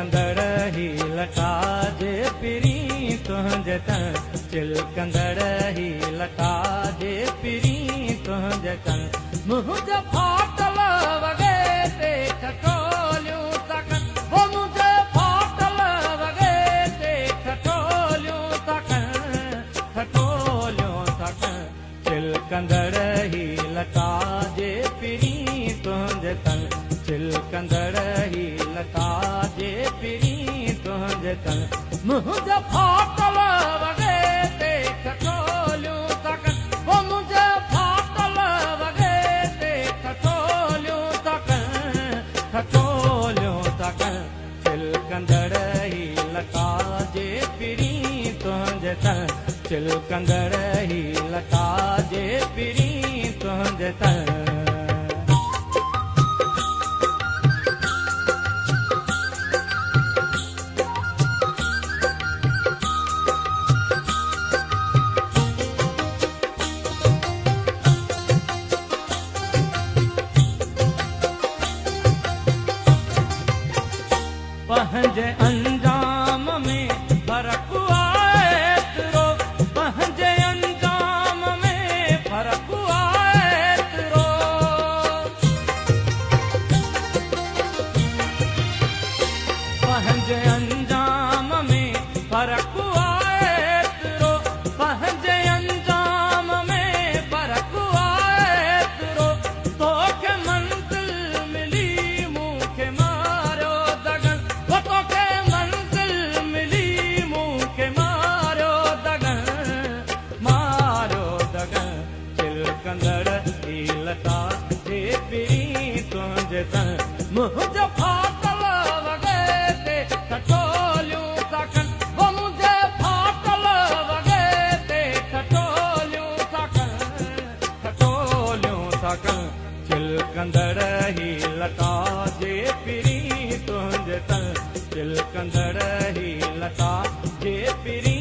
चिलकंदड़ ही लटा जे पिरी तुंहिंजे तन चिलकंदड़ ही लटा जे पिरी तुंहिंजे तन मुंहिंजा फाटल वॻे ते खटोलियूं था कनि हो मुंहिंजे फाटल वॻे ते खटोलियूं था कनि चिलकंदड़ ही लटा जे पिरी तुंहिंजे तन चिलकंदड़ ही लटा जे पिरी तुंहिंजे तन मुंहिंजा फाटल वॻे ते खटोलियूं था कनि हो मुंहिंजे फाटल वॻे ते खटोलियूं था कनि चिलकंदड़ ही लटा जे पिरी तुंहिंजे तन चिलकंदड़ ही लटा जे पिरी तुंहिंजे तन पंहिंजे अंजाम में फ़र्क़ु आहे एतिरो पंहिंजे अंजाम में फ़र्क़ु आहे एतिरो पंहिंजे अंजाम में फ़र्क़ु आहे एतिरो पंहिंजे अंजाम में फ़र्क़ु आहे एतिरो तोखे मंज़िल मिली मूंखे मारियो दगन तोखे मंज़िल मिली मूंखे मारियो दगन चिलकंदड़ ही लटा जे पिरी तुंहिंजे तन मुंहिंजा फाटल वॻे ते खटोलियूं था कनि हो मुंहिंजे फाटल वॻे ते खटोलियूं था कनि चिलकंदड़ ही लटा जे पिरी तुंहिंजे तन चिलकंदड़ ही लटा जे पिरी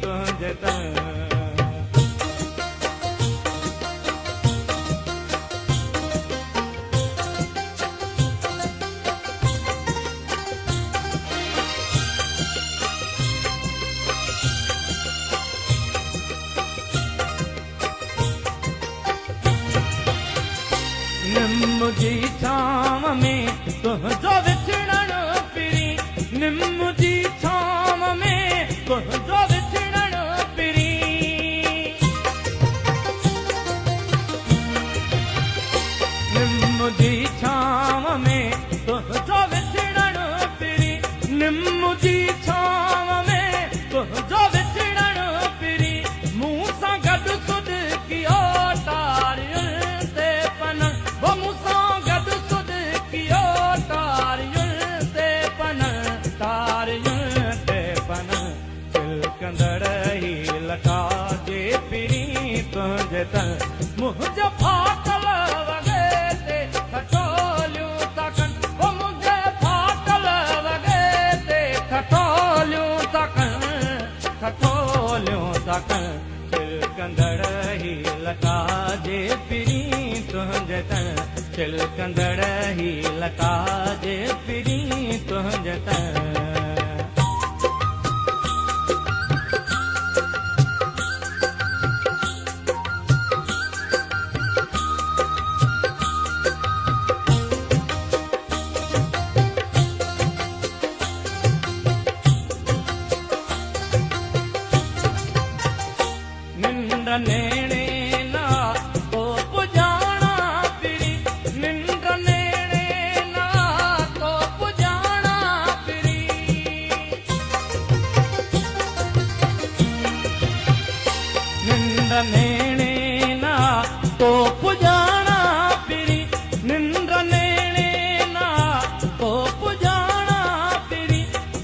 तुंहिंजे तन निम जी छांव में तुंहिंजो विछड़ण पिरी निम जी छांव में तुंहिंजो विछड़ण पिरी निम जी छांव में तुंहिंजो विछड़ण पिरी निम जी छांव में तुंहिंजो विछड़ण पिरी मूं सां गॾु सुध कियो तारियुनि ते पन वो मूं सां गॾु सुध कियो तारियुनि ते पन चिलकंदड़ ही लटा जे पिरी तुंहिंजे तन मुंहिंजा फाटल वॻे ते खटोलियूं था कनि वो मुंहिंजे फाटल वॻे ते खटोलियूं था कनि चिलकंदड़ ही लटा जे पिरी तुंहिंजे तन चिलकंदड़ ही लटा जे पिरी तुंहिंजे तन निंड नेणे ना तो पुजाणा पिरी निंड नेणे ना तो पुजाणा पिरी निंड नेणे ना तो पुजाणा पिरी निंड नेणे ना तो पुजाणा पिरी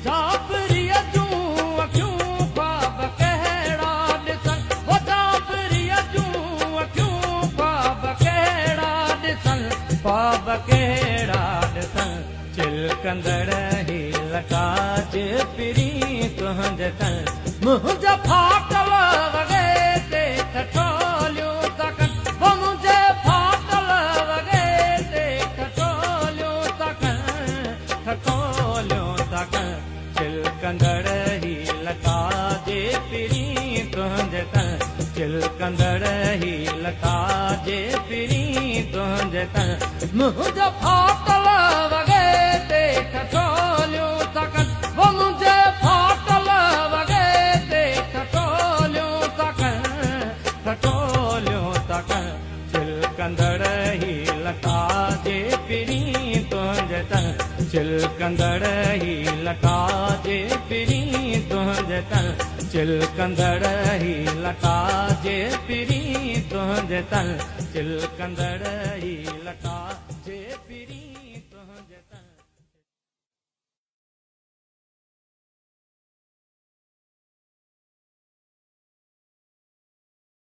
जापरिया जूं अखियूं ख्वाब कहिड़ा ॾिसनि हो जापरिया जूं अखियूं ख्वाब कहिड़ा ॾिसनि चिलकंदड़ ही लटा जे पिरी तुंहिंजे तन मुंहिंजा फाटल वॻे ते खटोलियूं था कनि हो मुंहिंजे फाटल वॻे ते खटोलियूं था कनि तुंहिंजे तन चिलकंदड़ ही लता जे पिरी तुंहिंजे तन मुंहिंजो फाटल वॻे ते ठठोलियूं था कनि वो मुंहिंजे फाटल वॻे ते ठठोलियूं था कनि चिलकंदड़ ही लता जे पिरी तुंहिंजे तन चिलकंदड़ ही लता जे पिरी तुंहिंजे तन चिलकंदड़ ही लता जे पिरी तुंहिंजे तन चिलकंदड़ ही लता जे पिरी